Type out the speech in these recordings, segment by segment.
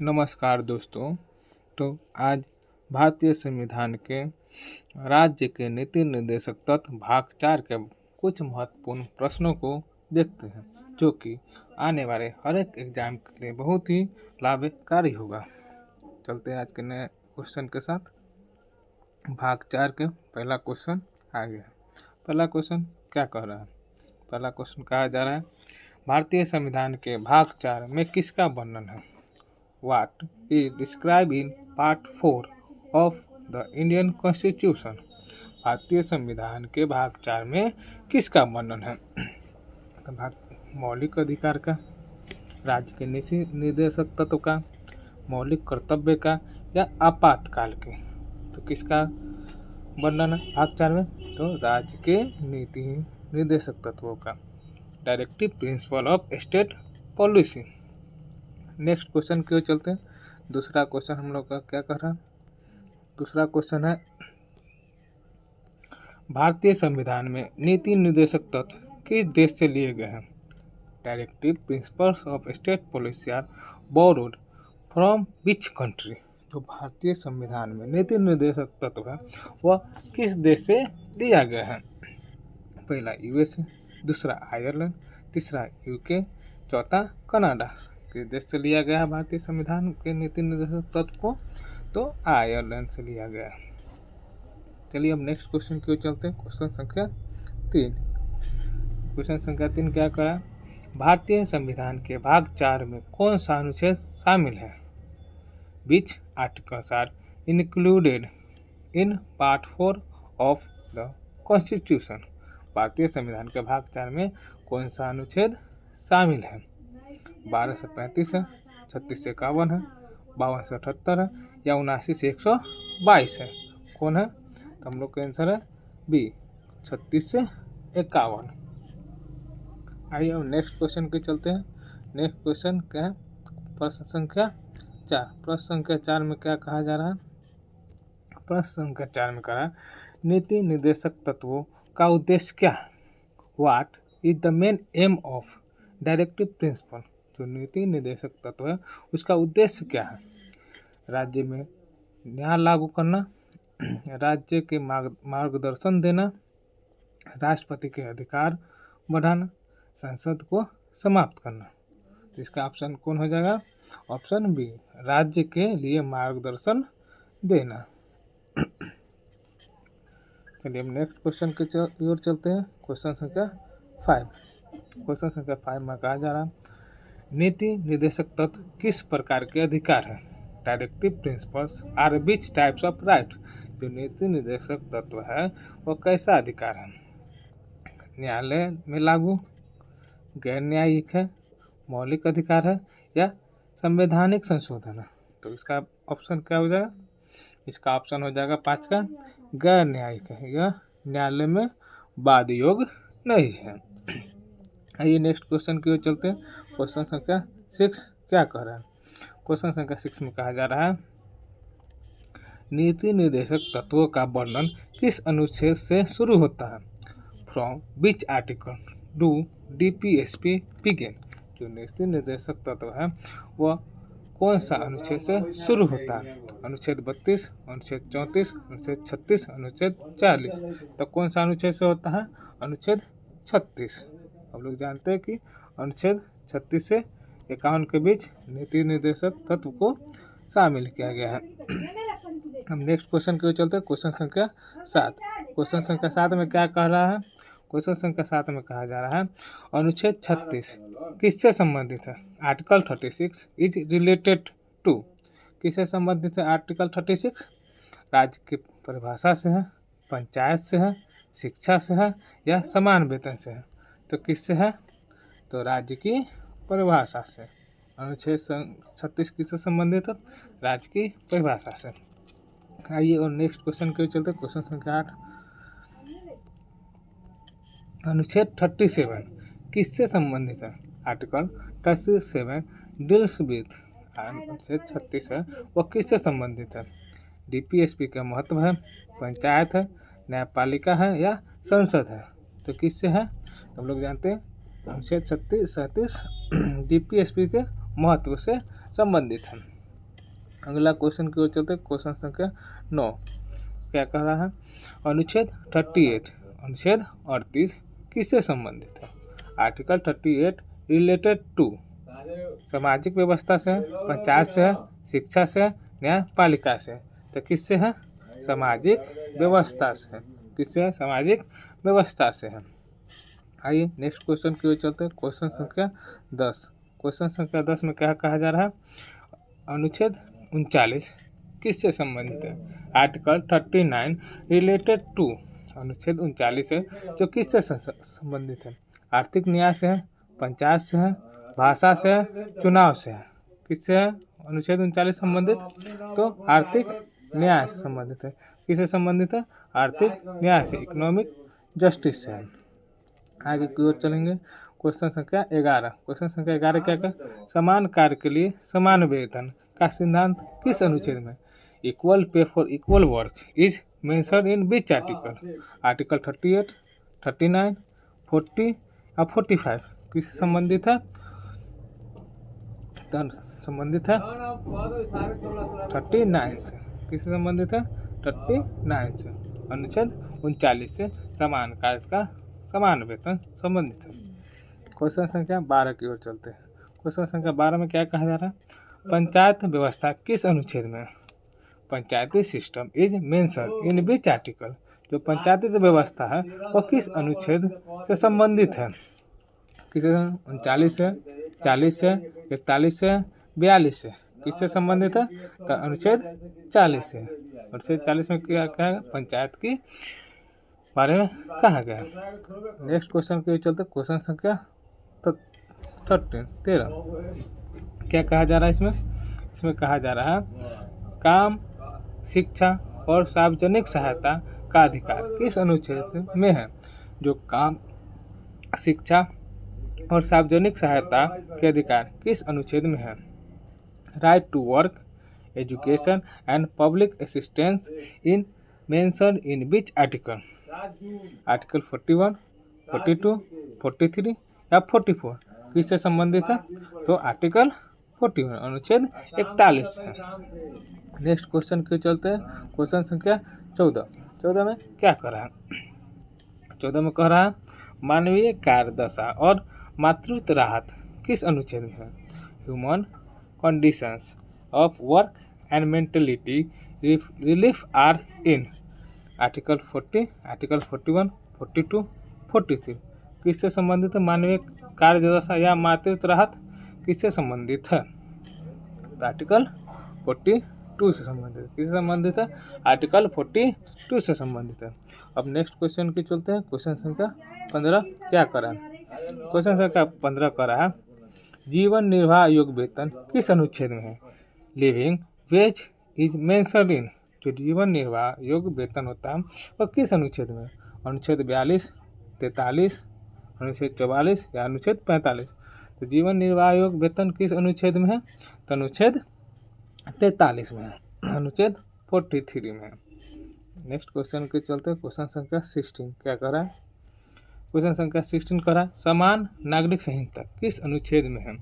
नमस्कार दोस्तों। तो आज भारतीय संविधान के राज्य के नीति निर्देशक तत्व भाग 4 के कुछ महत्वपूर्ण प्रश्नों को देखते हैं, जो कि आने वाले हर एक एग्जाम के लिए बहुत ही लाभकारी होगा। चलते हैं आज के नए क्वेश्चन के साथ। भाग 4 के पहला क्वेश्चन आ गया। पहला क्वेश्चन क्या कह रहा है? पहला क्वेश्चन कहा जा रहा है, भारतीय संविधान के भाग 4 में किसका वर्णन है? What is described in Part 4 of the Indian Constitution? भारतीय संविधान के भाग 4 में किसका वर्णन है? तो भाग मौलिक अधिकार का, राज्य के निर्देशक तत्व का, मौलिक कर्तव्य का या आपातकाल के। तो किसका वर्णन है भाग 4 में? तो राज्य के नीति निर्देशक तत्वों का, directive principle of state policy. Next question की ओर चलते हैं। दूसरा क्वेश्चन हम लोग का क्या कह रहा है? दूसरा क्वेश्चन है, भारतीय संविधान में नीति निर्देशक तत्व किस देश से लिए गए हैं? Directive principles of state policy are borrowed from which country? जो भारतीय संविधान में नीति निर्देशक तत्व है वह किस देश से लिया गया है? पहला यूएसए, दूसरा आयरलैंड, तीसरा यूके, चौथा कनाडा। किस देश से लिया गया है भारतीय संविधान के नीति निर्देशक तत्व को? तो आयरलैंड से लिया गया है। चलिए अब नेक्स्ट क्वेश्चन की ओर चलते हैं। क्वेश्चन संख्या 3। क्वेश्चन संख्या 3 क्या करा? भारतीय संविधान के भाग 4 में कौन सा अनुच्छेद शामिल है? Which articles are included in part 4 of the constitution? भारतीय संविधान के भाग 4 में कौन सा अनुच्छेद शामिल है? 12 से 35 है, 36 से 51 है, 52 से 78 है या 79 से 122 है। कौन है? तो हम लोग का आंसर है बी, 36 से 51। आइए अब नेक्स्ट क्वेश्चन के चलते हैं। नेक्स्ट क्वेश्चन क्या है? प्रश्न संख्या 4। प्रश्न संख्या 4 में क्या कहा जा रहा है? प्रश्न संख्या 4 में कहा, नीति निर्देशक तत्वों का उद्देश्य क्या है? What is the main M of directive principle? जो नीति निर्देशक तत्व है उसका उद्देश्य क्या है? राज्य में न्याय लागू करना, राज्य के मार्गदर्शन देना, राष्ट्रपति के अधिकार बढ़ाना, संसद को समाप्त करना। तो इसका ऑप्शन कौन हो जाएगा? ऑप्शन बी, राज्य के लिए मार्गदर्शन देना। चलिए अब नेक्स्ट क्वेश्चन की ओर चलते हैं। क्वेश्चन संख्या 5। क्वेश्चन संख्या 5 में कहा जा रहा है, नीति निर्देशक तत्व किस प्रकार के अधिकार है? Directive principles are which types of right? जो नीति निर्देशक तत्व है वो कैसा अधिकार है? न्यायालय में लागू, गैर न्यायिक है, मौलिक अधिकार है या संवैधानिक संशोधन है? तो इसका ऑप्शन क्या हो जाएगा? इसका ऑप्शन हो जाएगा 5 का, गैर न्यायिक है, यह न्यायालय में वाद योग नहीं है। आइए नेक्स्ट क्वेश्चन की ओर चलते हैं। क्वेश्चन संख्या 6 क्या कह रहा है? क्वेश्चन संख्या 6 में कहा जा रहा है, नीति निर्देशक तत्वों का वर्णन किस अनुच्छेद से शुरू होता है? From which article do DPSP begin? जो नीति निर्देशक तत्व है वह कौन सा अनुच्छेद से शुरू होता है? अनुच्छेद 32, अनुच्छेद 34, अनुच्छेद 36, अनुच्छेद 40। तो कौन सा अनुच्छेद से होता है? अनुच्छेद 36। हम लोग जानते हैं कि अनुच्छेद 36 से 51 के बीच नीति निर्देशक तत्व को शामिल किया गया है। हम नेक्स्ट क्वेश्चन की ओर चलते हैं। क्वेश्चन संख्या 7। क्वेश्चन संख्या 7 में क्या कह रहा है? क्वेश्चन संख्या 7 में कहा जा रहा है, अनुच्छेद 36 किससे संबंधित है? Article 36 is related to? किससे संबंधित है आर्टिकल 36? राज्य की परिभाषा से है, पंचायत से है, शिक्षा से है या समान वेतन से है? तो किससे है? तो राज्य की परिभाषा से। अनुच्छेद 36 किससे संबंधित है? राज्य की परिभाषा से। आइए और नेक्स्ट क्वेश्चन के चलते। क्वेश्चन संख्या 8। अनुच्छेद 37 किससे संबंधित है? Article 37 deals with. अनुच्छेद 36 है वह किससे संबंधित है? डीपीएसपी का महत्व है, पंचायत है, न्यायपालिका है या संसद है? तो किससे है? हम लोग जानते हैं अनुच्छेद 37 डीपीएसपी के महत्व से संबंधित है। अगला क्वेश्चन की ओर चलते हैं। क्वेश्चन संख्या 9 क्या कह रहा है? अनुच्छेद 38 किससे संबंधित है? आर्टिकल 38 रिलेटेड टू सामाजिक व्यवस्था से, पंचायत से, शिक्षा से, न्यायपालिका से। तो किससे है? सामाजिक व्यवस्था से। किससे है? सामाजिक व्यवस्था से है। आइए नेक्स्ट क्वेश्चन की ओर चलते हैं। क्वेश्चन संख्या 10। क्वेश्चन संख्या 10 में क्या कहा जा रहा है? अनुच्छेद 39 किससे संबंधित है? आर्टिकल 39 रिलेटेड टू अनुच्छेद 39 है जो किससे संबंधित है? आर्थिक न्याय से है, पंचायत से है, भाषा से है, चुनाव से है। किससे है अनुच्छेद 39 संबंधित? तो आर्थिक न्याय से संबंधित है। किससे संबंधित है? आर्थिक न्याय से, इकोनॉमिक जस्टिस से। आगे की ओर चलेंगे। क्वेश्चन संख्या 11। क्वेश्चन संख्या 11 क्या का? समान कार्य के लिए समान वेतन का सिद्धांत किस अनुच्छेद में? Equal pay for equal work is mentioned in which article? Article 38, 39, 40 या 45 किससे संबंधित है? संबंधित है 39 से। किससे संबंधित है? 39 से। अनुच्छेद 39 से समान कार्य का समान वेतन संबंधित है। क्वेश्चन संख्या 12 की ओर चलते हैं। क्वेश्चन संख्या 12 में क्या कहा जा रहा है? पंचायत व्यवस्था किस अनुच्छेद में? Panchayati system is mentioned in which article? जो पंचायती व्यवस्था है वो किस अनुच्छेद से संबंधित है? किससे? 39 से, 40 से, 41 से, 42 से। किससे संबंधित है? तो अनुच्छेद 40 से। अनुच्छेद 40 में क्या है? पंचायत की बारे में कहा गया। नेक्स्ट क्वेश्चन के चलते क्वेश्चन संख्या 13 क्या कहा जा रहा है इसमें? इसमें कहा जा रहा है काम, शिक्षा और सार्वजनिक सहायता का अधिकार किस अनुच्छेद में है? जो काम, शिक्षा और सार्वजनिक सहायता के अधिकार किस अनुच्छेद में है? Right to work, education and public assistance in mentioned in which article? Article 41, 42, 43 या 44 किससे संबंधित है? तो आर्टिकल 41 अनुच्छेद 41 है। नेक्स्ट क्वेश्चन के चलते हैं। क्वेश्चन संख्या 14 में क्या कह रहा है? 14 में कह रहा है मानवीय कार्य दशा और मातृत्व राहत किस अनुच्छेद में है? Human conditions of work and mentality relief are in article 40, article 41, 42, 43 किससे संबंधित है? मानवीय कार्य दशा या मातृत्व राहत किससे संबंधित है? तो आर्टिकल 42 से संबंधित है। किससे संबंधित है? आर्टिकल 42 से संबंधित है। अब नेक्स्ट क्वेश्चन की चलते हैं। क्वेश्चन संख्या 15 क्या कर रहा है? क्वेश्चन संख्या 15 कर रहा है जीवन निर्वाह योग्य वेतन किस अनुच्छेद में है? लिविंग वेज इज मेंशन्ड इन जो जीवन निर्वाह योग्य वेतन होता है वह किस अनुच्छेद में? अनुच्छेद 42, 43, अनुच्छेद 44 या अनुच्छेद 45? तो जीवन निर्वाह योग्य वेतन किस अनुच्छेद में है? तो अनुच्छेद 43 में है, अनुच्छेद 43 में है। नेक्स्ट क्वेश्चन के चलते क्वेश्चन संख्या 16 क्या कर रहा है? क्वेश्चन संख्या 16 कर रहा है समान नागरिक संहिता किस अनुच्छेद में है?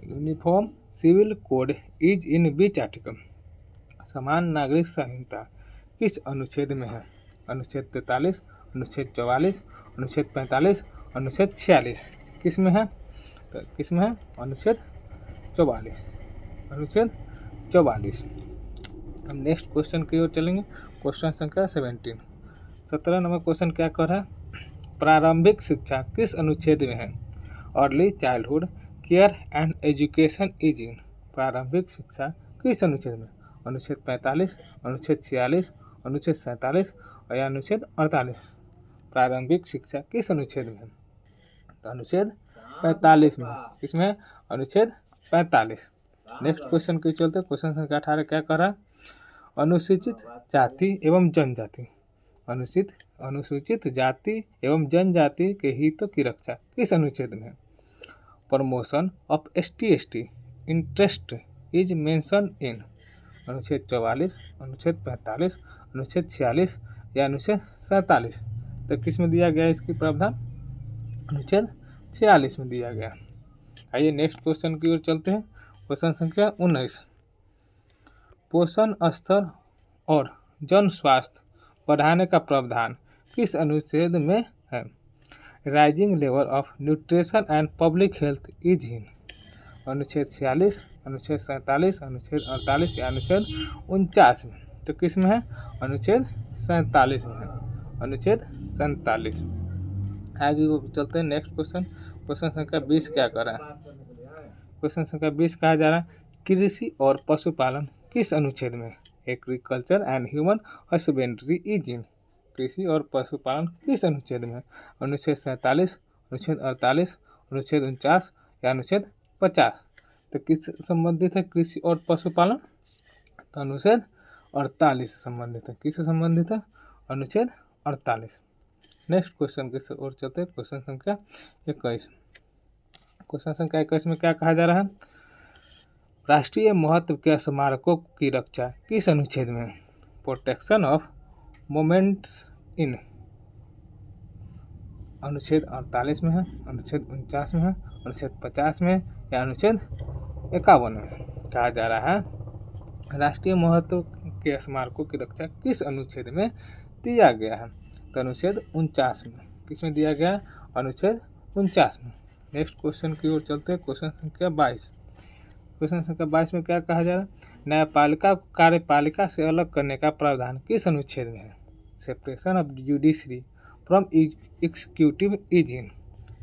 Uniform civil code is in which article? समान नागरिक संहिता किस अनुच्छेद में है? अनुच्छेद 43, अनुच्छेद 44, अनुच्छेद 45, अनुच्छेद 46 किस में है? तो किस में है? अनुच्छेद 44, अनुच्छेद 44। हम नेक्स्ट क्वेश्चन की ओर चलेंगे। क्वेश्चन संख्या 17 नंबर क्वेश्चन क्या कर रहा है? प्रारंभिक शिक्षा किस अनुच्छेद में है? Early childhood care and education is in प्रारंभिक शिक्षा किस अनुच्छेद में? अनुच्छेद 45, अनुच्छेद 46, अनुच्छेद 47 और या अनुच्छेद 48 प्रारंभिक शिक्षा किस अनुच्छेद में है? तो अनुच्छेद 45 में। किसमें? अनुच्छेद 45। नेक्स्ट क्वेश्चन के चलते क्वेश्चन संख्या 18 क्या कर रहा है? अनुसूचित जाति एवं जनजाति अनुसूचित जाति एवं जनजाति के हितों की रक्षा किस अनुच्छेद में है? Promotion of ST interest is mentioned इन अनुच्छेद 44, अनुच्छेद 45, अनुच्छेद 46 या अनुच्छेद 47? तो किस में दिया गया इसकी प्रावधान? अनुच्छेद 46 में दिया गया। आइए नेक्स्ट क्वेश्चन की ओर चलते हैं। क्वेश्चन संख्या 19। पोषण स्तर और जन स्वास्थ्य बढ़ाने का प्रावधान किस अनुच्छेद में है? Rising level of nutrition and public health is in अनुच्छेद 46, अनुच्छेद 47, अनुच्छेद 48 या अनुच्छेद 49 में। तो किस में है? अनुच्छेद 47 में है, अनुच्छेद 47। आगे वो चलते हैं नेक्स्ट क्वेश्चन। क्वेश्चन संख्या 20 क्या कर रहा है? क्वेश्चन संख्या 20 कहा जा रहा है कृषि और पशुपालन किस अनुच्छेद में? Agriculture and human husbandry is in कृषि और पशुपालन किस अनुच्छेद में? अनुच्छेद 47, अनुच्छेद 48, अनुच्छेद 49 या अनुच्छेद 50। तो किस संबंधित है कृषि और पशुपालन? तो अनुच्छेद 48 से संबंधित है। किससे संबंधित है? अनुच्छेद 48। नेक्स्ट क्वेश्चन की ओर चलते हैं। क्वेश्चन संख्या 21। क्वेश्चन संख्या 21 में क्या कहा जा रहा है? राष्ट्रीय महत्व के स्मारकों की रक्षा किस अनुच्छेद में? प्रोटेक्शन ऑफ मोमेंट्स इन अनुच्छेद 48 में है, अनुच्छेद 49 में है, अनुच्छेद 50 में या अनुच्छेद 51 में। कहा जा रहा है राष्ट्रीय महत्व के स्मारकों की रक्षा किस अनुच्छेद में दिया गया है? तो अनुच्छेद 49 में। किस में दिया गया? अनुच्छेद 49 में। नेक्स्ट क्वेश्चन की ओर चलते हैं। क्वेश्चन संख्या 22। क्वेश्चन संख्या 22 में क्या कहा जा रहा है? न्यायपालिका को कार्यपालिका से अलग करने का प्रावधान किस अनुच्छेद में है? Separation of judiciary from executive is in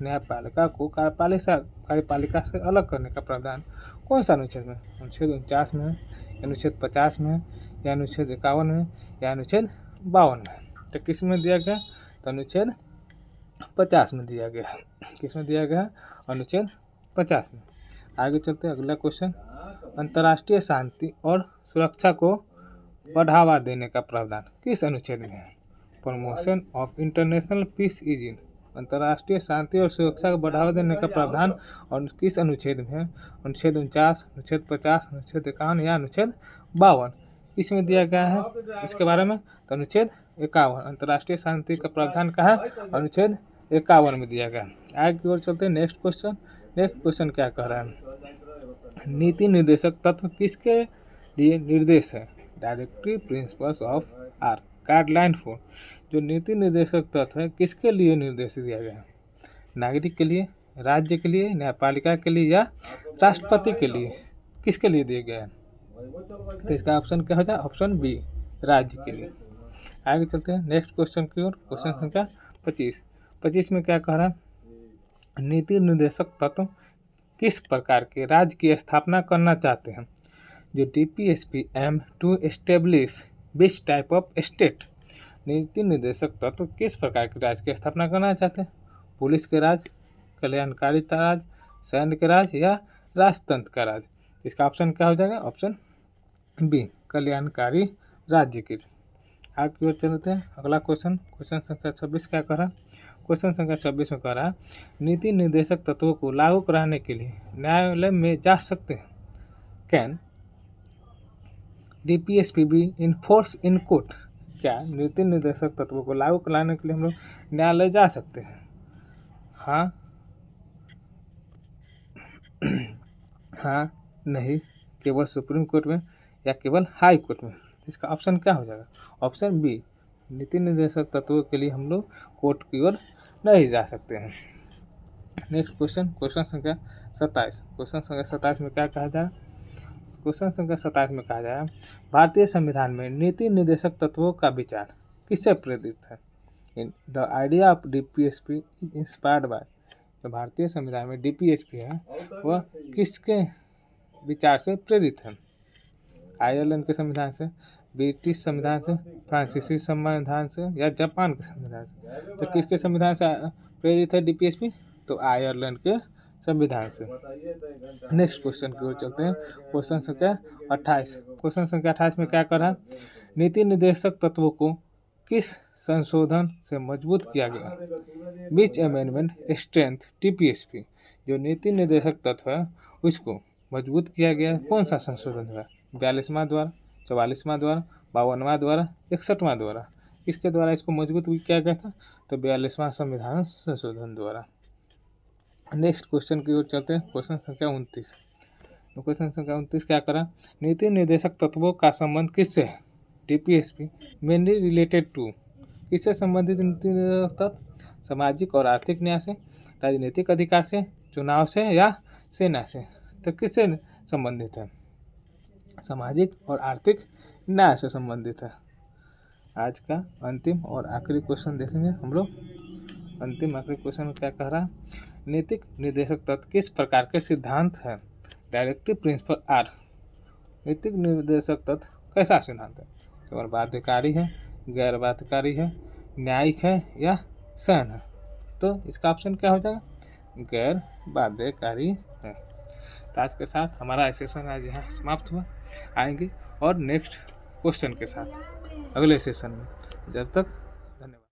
न्यायपालिका को कार्यपालिका से अलग करने का प्रावधान कौन सा अनुच्छेद में? अनुच्छेद 49 में है, अनुच्छेद 50 में है या अनुच्छेद 51 में या अनुच्छेद 52 में। तो किस में दिया गया? तो अनुच्छेद 50 में दिया गया है। किस में दिया गया? अनुच्छेद 50 में। आगे चलते हैं अगला क्वेश्चन। अंतर्राष्ट्रीय शांति और सुरक्षा को बढ़ावा देने का प्रावधान किस अनुच्छेद में है? Promotion of international peace is in अंतर्राष्ट्रीय शांति और सुरक्षा को बढ़ावा देने का प्रावधान और किस अनुच्छेद में है? अनुच्छेद 49, अनुच्छेद 50, अनुच्छेद 51 या अनुच्छेद 52। इसमें दिया गया है इसके बारे में? तो अनुच्छेद 51 अंतर्राष्ट्रीय शांति का प्रावधान का है, अनुच्छेद 51 में दिया गया। आगे की ओर चलते हैं। Next question. नेक्स्ट क्वेश्चन क्या कह रहा है? नीति निर्देशक तत्व किसके लिए निर्देश है? Directive principles of are guideline for जो नीति निर्देशक तत्व है किसके लिए निर्देश दिया गया है? नागरिक के लिए, राज्य के लिए, न्यायपालिका के लिए या राष्ट्रपति के लिए? किसके लिए दिया गया है? तो इसका ऑप्शन क्या हो जाए? ऑप्शन बी, राज्य के लिए। आगे चलते हैं नेक्स्ट क्वेश्चन की ओर। क्वेश्चन संख्या 25। 25 में क्या कह रहा है? नीति निर्देशक तत्व किस प्रकार के राज्य की स्थापना करना चाहते हैं? जो DPSP aim to establish which type of state नीति निर्देशक तत्व किस प्रकार के राज्य की स्थापना करना चाहते हैं? पुलिस के राज्य, कल्याणकारिता राज्य, सैन्य के राज्य या राजतंत्र का राज्य? इसका ऑप्शन क्या हो जाएगा? ऑप्शन बी, कल्याणकारी राज्य के। आगे की ओर चलते हैं अगला क्वेश्चन। क्वेश्चन संख्या 26 क्या कह रहा है? क्वेश्चन संख्या 26 में कह रहा है नीति निर्देशक तत्वों को लागू कराने के लिए न्यायालय में जा सकते हैं। Can DPSP B enforce in court क्या नीति निर्देशक तत्वों को लागू कराने के लिए हम लोग न्यायालय जा सकते हैं? हाँ, हाँ, नहीं, केवल सुप्रीम कोर्ट में या केवल हाई कोर्ट में? इसका ऑप्शन क्या हो जाएगा? ऑप्शन बी, नीति निर्देशक तत्वों के लिए हम लोग कोर्ट की ओर नहीं जा सकते हैं। Next question. क्वेश्चन संख्या 27। क्वेश्चन संख्या 27 में क्या कहा जा रहा है? क्वेश्चन संख्या 27 में कहा जा रहा है भारतीय संविधान में नीति निर्देशक तत्वों का विचार किससे प्रेरित है? The idea of DPSP is inspired by जो भारतीय संविधान में DPSP है वह किसके विचार से प्रेरित है? आयरलैंड के संविधान से, ब्रिटिश संविधान से, फ्रांसीसी संविधान से या जापान के संविधान से? तो किसके संविधान से प्रेरित है DPSP? तो आयरलैंड के संविधान से। नेक्स्ट क्वेश्चन की ओर चलते हैं। क्वेश्चन संख्या 28। क्वेश्चन संख्या 28 में क्या कर रहा है? नीति निर्देशक तत्वों को किस संशोधन से मजबूत किया गया? विच अमेंडमेंट स्ट्रेंथ DPSP जो नीति निर्देशक तत्व है उसको मजबूत किया गया? कौन सा संशोधन हुआ? 42वां द्वारा, 44वां द्वारा, 52वां द्वारा, 61वां द्वारा? किसके द्वारा इसको मजबूत किया गया था? तो 42वां संविधान संशोधन द्वारा। नेक्स्ट क्वेश्चन की ओर चलते हैं। क्वेश्चन संख्या 29। तो क्वेश्चन संख्या 29 क्या करा, नीति निर्देशक तत्वों का संबंध किससे है, टीपीएसपी, मेनली रिलेटेड टू, किससे संबंधित नीति निर्देशक तत्व, सामाजिक और आर्थिक न्याय से, राजनीतिक अधिकार से, चुनाव से या सेना से। तो किससे संबंधित है, सामाजिक और आर्थिक न्याय से संबंधित है। आज का अंतिम और आखिरी क्वेश्चन देखेंगे हम लोग। अंतिम आखिरी क्वेश्चन में क्या कह रहा है, नैतिक निर्देशक तत्व किस प्रकार के सिद्धांत है, डायरेक्टिव प्रिंसिपल आर। नैतिक निर्देशक तत्व कैसा सिद्धांत है, केवल बाध्यकारी है, गैर बाध्यकारी है, न्यायिक है या सहन है। तो इसका ऑप्शन क्या हो जाएगा, गैर बाध्यकारी है। तो आज के साथ हमारा सेशन आज यहाँ समाप्त हुआ। आएंगे और नेक्स्ट क्वेश्चन के साथ अगले सेशन में। जब तक धन्यवाद।